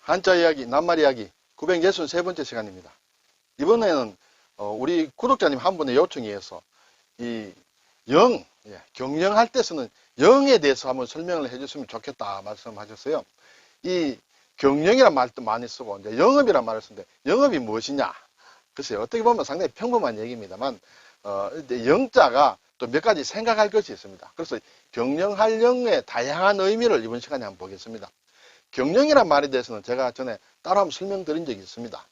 한자 이야기, 낱말 이야기 963번째 시간입니다. 이번에는 우리 구독자님 한 분의 요청에 의해서 이 경영할 때 쓰는 영에 대해서 한번 설명을 해줬으면 좋겠다 말씀하셨어요. 이 경영이란 말도 많이 쓰고 이제 영업이란 말을 쓰는데 영업이 무엇이냐? 글쎄요, 어떻게 보면 상당히 평범한 얘기입니다만 영자가 또 몇 가지 생각할 것이 있습니다. 그래서 경영할 영의 다양한 의미를 이번 시간에 한번 보겠습니다. 경영이란 말에 대해서는 제가 전에 따로 한번 설명드린 적이 있습니다.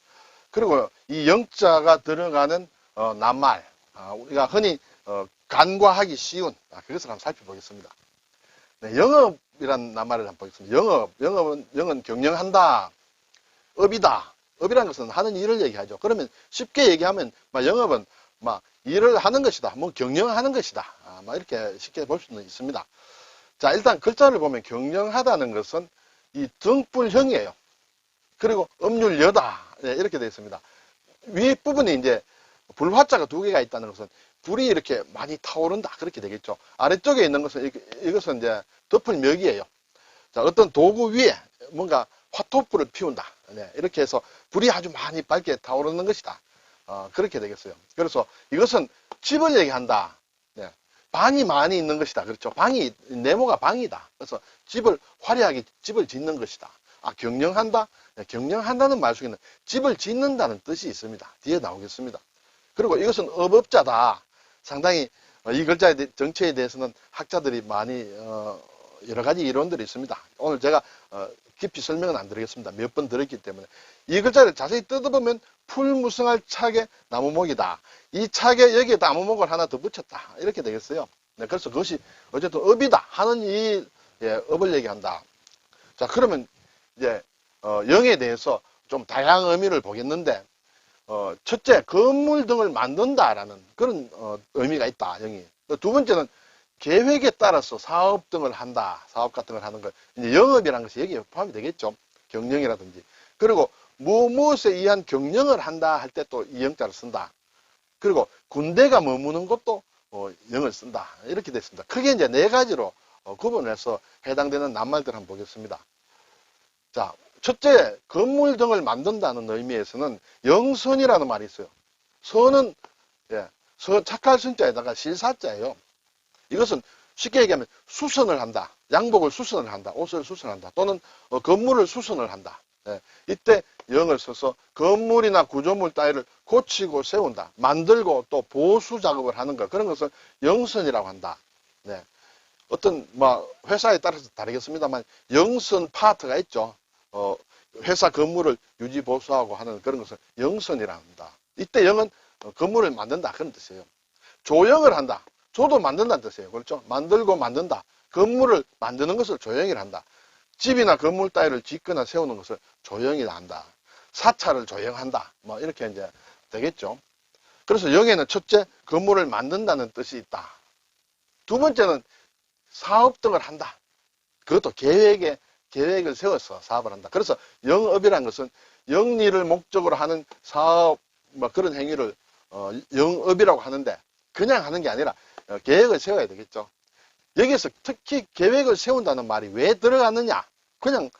그리고 이 영자가 들어가는 낱말, 우리가 흔히 간과하기 쉬운 그것을 한번 살펴보겠습니다. 네, 영업이란 낱말을 한번 보겠습니다. 영은 경영한다, 업이다. 업이라는 것은 하는 일을 얘기하죠. 그러면 쉽게 얘기하면 영업은 일을 하는 것이다, 경영하는 것이다, 이렇게 쉽게 볼 수는 있습니다. 자, 일단 글자를 보면 경영하다는 것은 이 등불형이에요. 그리고 음률여다, 네, 이렇게 되어 있습니다. 위에 부분에 이제 불화자가 두 개가 있다는 것은 불이 이렇게 많이 타오른다, 그렇게 되겠죠. 아래쪽에 있는 것은 이것은 이제 덮을멱이에요. 자, 어떤 도구 위에 뭔가 화토불을 피운다, 네, 이렇게 해서 불이 아주 많이 밝게 타오르는 것이다. 그렇게 되겠어요. 그래서 이것은 집을 얘기한다. 네, 방이 많이 있는 것이다. 그렇죠. 네모가 방이다. 그래서 집을 화려하게 집을 짓는 것이다. 경영한다. 네, 경영한다는 말 속에는 집을 짓는다는 뜻이 있습니다. 뒤에 나오겠습니다. 그리고 이것은 업업자다. 상당히 이 글자의 정체에 대해서는 학자들이 많이 여러 가지 이론들이 있습니다. 오늘 제가 깊이 설명은 안 드리겠습니다. 몇 번 들었기 때문에. 이 글자를 자세히 뜯어보면 풀무성할 착의 나무목이다. 이 착에 여기에 나무목을 하나 더 붙였다, 이렇게 되겠어요. 네, 그래서 그것이 어쨌든 업이다, 하는 일, 업을 얘기한다. 자, 그러면 이제 영에 대해서 좀 다양한 의미를 보겠는데, 첫째, 건물 등을 만든다라는 그런 의미가 있다, 영이. 두 번째는 계획에 따라서 사업 등을 한다, 사업 같은 걸 하는 것. 이제 영업이라는 것이 여기에 포함이 되겠죠. 경영이라든지. 그리고 무엇에 의한 경영을 한다 할 때 또 이 영자를 쓴다. 그리고 군대가 머무는 것도 영을 쓴다, 이렇게 됐습니다. 크게 이제 네 가지로 구분해서 해당되는 낱말들 한번 보겠습니다. 자, 첫째, 건물 등을 만든다는 의미에서는 영선이라는 말이 있어요. 선은 착할 선자에다가 실사자예요. 이것은 쉽게 얘기하면 수선을 한다, 양복을 수선을 한다, 옷을 수선한다, 또는 건물을 수선을 한다. 이때 영을 써서 건물이나 구조물 따위를 고치고 세운다, 만들고 또 보수 작업을 하는 것, 그런 것을 영선이라고 한다. 네. 어떤 회사에 따라서 다르겠습니다만 영선 파트가 있죠. 회사 건물을 유지 보수하고 하는 그런 것을 영선이라고 합니다. 이때 영은 건물을 만든다, 그런 뜻이에요. 조영을 한다, 조도 만든다는 뜻이에요. 그렇죠? 만들고 만든다, 건물을 만드는 것을 조영이라 한다. 집이나 건물 따위를 짓거나 세우는 것을 조영이라 한다. 사찰을 조영한다, 이렇게 이제 되겠죠. 그래서 영에는 첫째, 건물을 만든다는 뜻이 있다. 두 번째는 사업 등을 한다. 그것도 계획을 세워서 사업을 한다. 그래서 영업이라는 것은 영리를 목적으로 하는 사업, 그런 행위를 영업이라고 하는데, 그냥 하는 게 아니라 계획을 세워야 되겠죠. 여기에서 특히 계획을 세운다는 말이 왜 들어갔느냐? 그냥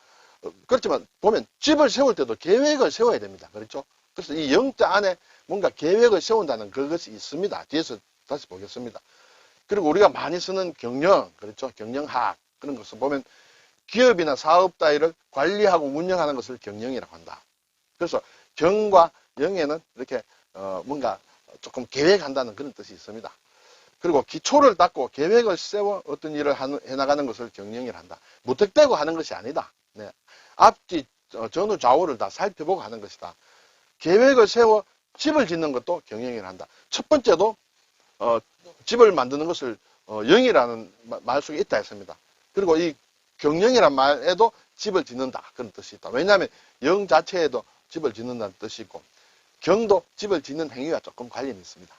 그렇지만 보면 집을 세울 때도 계획을 세워야 됩니다. 그렇죠? 그래서 이 영자 안에 뭔가 계획을 세운다는 그것이 있습니다. 뒤에서 다시 보겠습니다. 그리고 우리가 많이 쓰는 경영, 그렇죠? 경영학, 그런 것을 보면 기업이나 사업 따위를 관리하고 운영하는 것을 경영이라고 한다. 그래서 경과 영에는 이렇게 뭔가 조금 계획한다는 그런 뜻이 있습니다. 그리고 기초를 닦고 계획을 세워 어떤 일을 해나가는 것을 경영이라 한다. 무턱대고 하는 것이 아니다. 네. 앞뒤 전후 좌우를 다 살펴보고 하는 것이다. 계획을 세워 집을 짓는 것도 경영이라 한다. 첫 번째도 집을 만드는 것을 영이라는 말 속에 있다 했습니다. 그리고 이 경영이란 말에도 집을 짓는다, 그런 뜻이 있다. 왜냐하면 영 자체에도 집을 짓는다는 뜻이 있고, 경도 집을 짓는 행위와 조금 관련이 있습니다.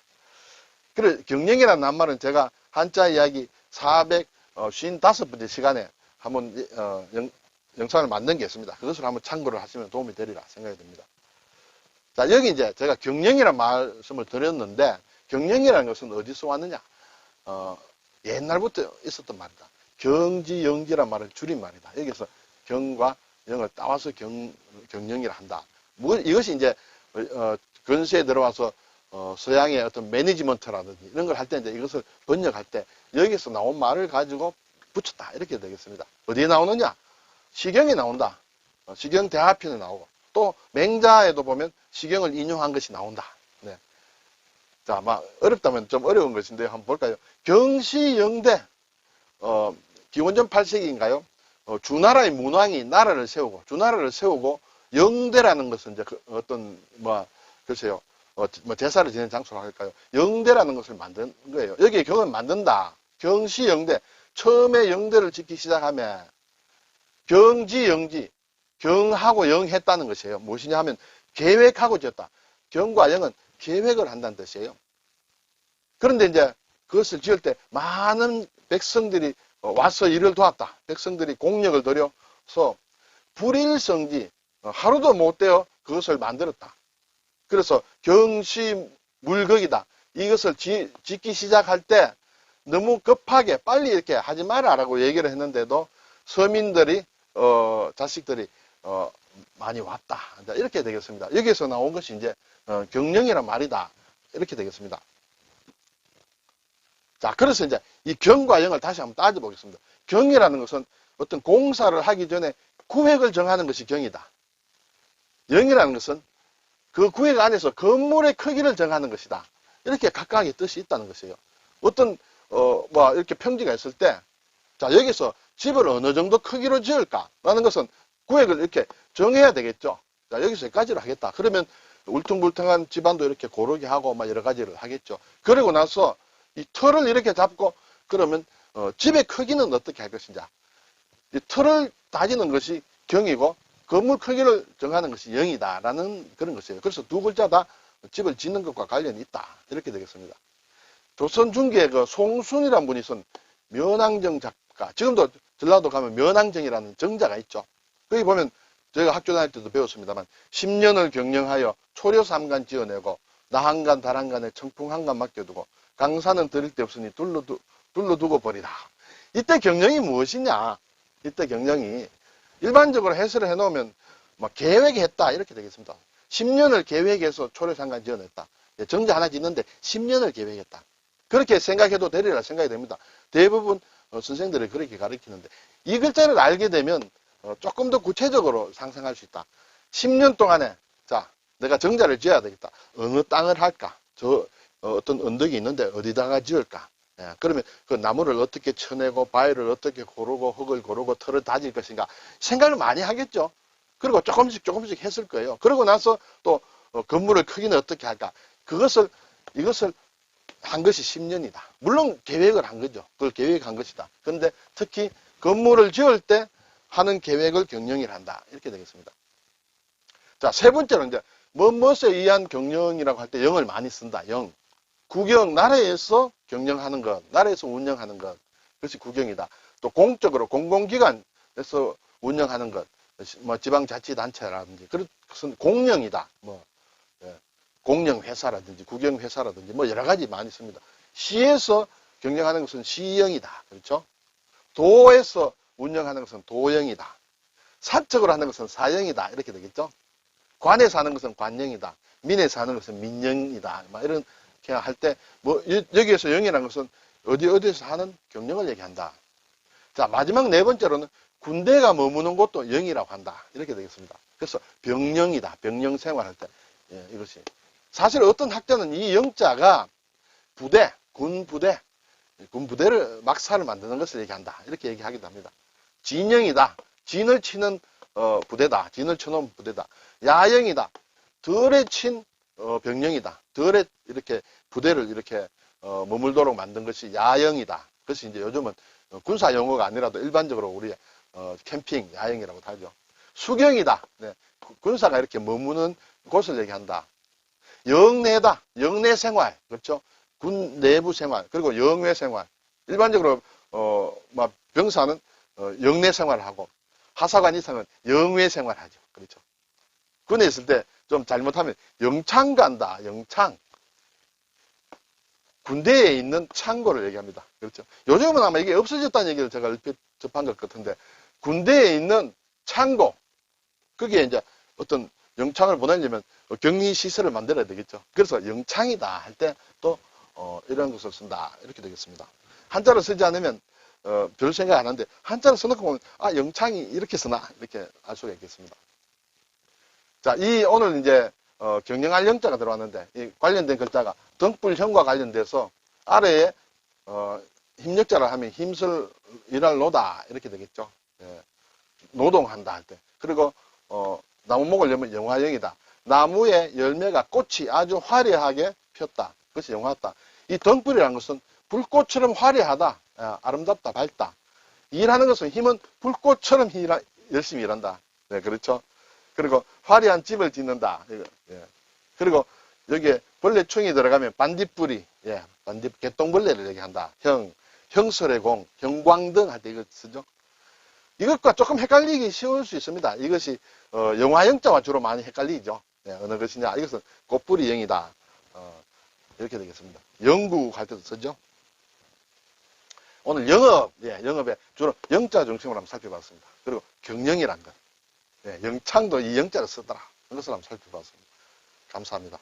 그래, 경영이라는 낱말은 제가 한자 이야기 455번째 시간에 한번 영상을 만든 게 있습니다. 그것을 한번 참고를 하시면 도움이 되리라 생각이 듭니다. 자, 여기 이제 제가 경영이라는 말씀을 드렸는데, 경영이라는 것은 어디서 왔느냐? 옛날부터 있었던 말이다. 경지, 영지란 말을 줄인 말이다. 여기서 경과 영을 따와서 경영이라 한다. 이것이 이제 근세에 들어와서 서양의 어떤 매니지먼트라든지 이런 걸 할 때 이제 이것을 번역할 때 여기서 나온 말을 가지고 붙였다 이렇게 되겠습니다. 어디에 나오느냐? 시경에 나온다. 시경 대하편에 나오고 또 맹자에도 보면 시경을 인용한 것이 나온다. 네. 자, 막 어렵다면 좀 어려운 것인데 한번 볼까요? 경시영대 기원전 8세기인가요? 주나라의 문왕이 나라를 세우고 주나라를 세우고 영대라는 것은 이제 어떤 글쎄요. 제사를 지내는 장소로 할까요? 영대라는 것을 만든 거예요. 여기에 경을 만든다. 경시영대. 처음에 영대를 짓기 시작하면 경지영지. 경하고 영했다는 것이에요. 무엇이냐 하면 계획하고 지었다. 경과 영은 계획을 한다는 뜻이에요. 그런데 이제 그것을 지을 때 많은 백성들이 와서 일을 도왔다. 백성들이 공력을 들여서 불일성지 하루도 못 되어 그것을 만들었다. 그래서 경시물극이다. 이것을 짓기 시작할 때 너무 급하게 빨리 이렇게 하지 마라라고 얘기를 했는데도 서민들이 자식들이 많이 왔다. 이렇게 되겠습니다. 여기에서 나온 것이 이제 경영이란 말이다. 이렇게 되겠습니다. 자, 그래서 이제 이 경과 영을 다시 한번 따져보겠습니다. 경이라는 것은 어떤 공사를 하기 전에 구획을 정하는 것이 경이다. 영이라는 것은 그 구획 안에서 건물의 크기를 정하는 것이다. 이렇게 각각의 뜻이 있다는 것이에요. 어떤 이렇게 평지가 있을 때, 자, 여기서 집을 어느 정도 크기로 지을까라는 것은 구획을 이렇게 정해야 되겠죠. 자, 여기서 여기까지를 하겠다. 그러면 울퉁불퉁한 집안도 이렇게 고르게 하고 막 여러 가지를 하겠죠. 그리고 나서 이 틀을 이렇게 잡고 그러면 집의 크기는 어떻게 할 것인지 이 틀을 따지는 것이 경이고 건물 크기를 정하는 것이 영이다라는 그런 것이에요. 그래서 두 글자 다 집을 짓는 것과 관련이 있다. 이렇게 되겠습니다. 조선 중기에 그 송순이라는 분이 쓴 면왕정 작가, 지금도 전라도 가면 면왕정이라는 정자가 있죠. 거기 보면 저희가 학교 다닐 때도 배웠습니다만 10년을 경영하여 초려삼간 지어내고 나한간 달한간에 청풍한간 맡겨두고 강산은 들일 데 없으니 둘러두고 버리라. 이때 경영이 무엇이냐? 이때 경영이 일반적으로 해설을 해놓으면 계획했다 이렇게 되겠습니다. 10년을 계획해서 초려삼간 지어냈다. 정자 하나 짓는데 10년을 계획했다. 그렇게 생각해도 되리라 생각이 됩니다. 대부분 선생들이 그렇게 가르치는데 이 글자를 알게 되면 조금 더 구체적으로 상상할 수 있다. 10년 동안에 자 내가 정자를 지어야 되겠다. 어느 땅을 할까? 어떤 언덕이 있는데 어디다가 지을까? 그러면 그 나무를 어떻게 쳐내고 바위를 어떻게 고르고 흙을 고르고 털을 다질 것인가 생각을 많이 하겠죠. 그리고 조금씩 했을 거예요. 그러고 나서 또 건물의 크기는 어떻게 할까? 이것을 한 것이 10년이다. 물론 계획을 한 거죠. 그걸 계획한 것이다. 그런데 특히 건물을 지을 때 하는 계획을 경영이라 한다. 이렇게 되겠습니다. 자, 세 번째로 이제 무엇에 의한 경영이라고 할 때 영을 많이 쓴다. 영. 국영, 나라에서 경영하는 것, 나라에서 운영하는 것, 그것이 국영이다. 또 공적으로 공공기관에서 운영하는 것, 지방자치단체라든지 그것은 공영이다. 공영회사라든지 국영회사라든지 여러 가지 많이 씁니다. 시에서 경영하는 것은 시영이다. 그렇죠? 도에서 운영하는 것은 도영이다. 사적으로 하는 것은 사영이다. 이렇게 되겠죠? 관에서 하는 것은 관영이다. 민에서 하는 것은 민영이다. 이런 할 때, 여기에서 영이라는 것은 어디에서 하는 경영을 얘기한다. 자, 마지막 네 번째로는 군대가 머무는 곳도 영이라고 한다. 이렇게 되겠습니다. 그래서 병영이다. 병영 생활할 때, 이것이. 사실 어떤 학자는 이 영자가 군부대를 막사를 만드는 것을 얘기한다. 이렇게 얘기하기도 합니다. 진영이다. 진을 치는 부대다. 진을 쳐놓은 부대다. 야영이다. 덜에 친 병영이다. 덜에 이렇게 부대를 이렇게 머물도록 만든 것이 야영이다. 그것이 이제 요즘은 군사 용어가 아니라도 일반적으로 우리 캠핑 야영이라고 하죠. 수경이다. 네. 군사가 이렇게 머무는 곳을 얘기한다. 영내다. 영내 생활. 그렇죠? 군 내부 생활. 그리고 영외 생활. 일반적으로 병사는 영내 생활을 하고 하사관 이상은 영외 생활하죠. 그렇죠? 군에 있을 때 좀 잘못하면 영창 간다. 영창. 군대에 있는 창고를 얘기합니다. 그렇죠? 요즘은 아마 이게 없어졌다는 얘기를 제가 얼핏 접한 것 같은데 군대에 있는 창고, 거기에 이제 어떤 영창을 보내려면 격리시설을 만들어야 되겠죠. 그래서 영창이다 할 때 또 이런 것을 쓴다 이렇게 되겠습니다. 한자를 쓰지 않으면 별 생각 안 하는데 한자를 써놓고 보면 아 영창이 이렇게 쓰나 이렇게 알 수가 있겠습니다. 자, 이 오늘 이제 경영할 영자가 들어왔는데 이 관련된 글자가 등불형과 관련돼서 아래에 힘력자를 하면 힘쓸 일할 노다 이렇게 되겠죠. 예, 노동한다 할 때. 그리고 나무목을 열면 영화영이다. 나무의 열매가 꽃이 아주 화려하게 폈다. 그것이 영화다. 이 등불이라는 것은 불꽃처럼 화려하다. 아름답다, 밝다. 일하는 것은 힘은 불꽃처럼 열심히 일한다. 네, 그렇죠. 그리고 화려한 집을 짓는다. 예. 그리고 여기에 벌레충이 들어가면 반딧불이, 예, 개똥벌레를 얘기한다. 형설의 공, 형광등 할 때 이거 쓰죠. 이것과 조금 헷갈리기 쉬울 수 있습니다. 이것이 영화영자와 주로 많이 헷갈리죠. 예, 어느 것이냐. 이것은 꽃뿌리 영이다. 이렇게 되겠습니다. 영국 할 때도 쓰죠. 오늘 영업, 예, 영업에 주로 영자 중심으로 한번 살펴봤습니다. 그리고 경영이란 것. 예, 영창도 이 영자를 쓰더라. 이것을 한번 살펴봤습니다. 감사합니다.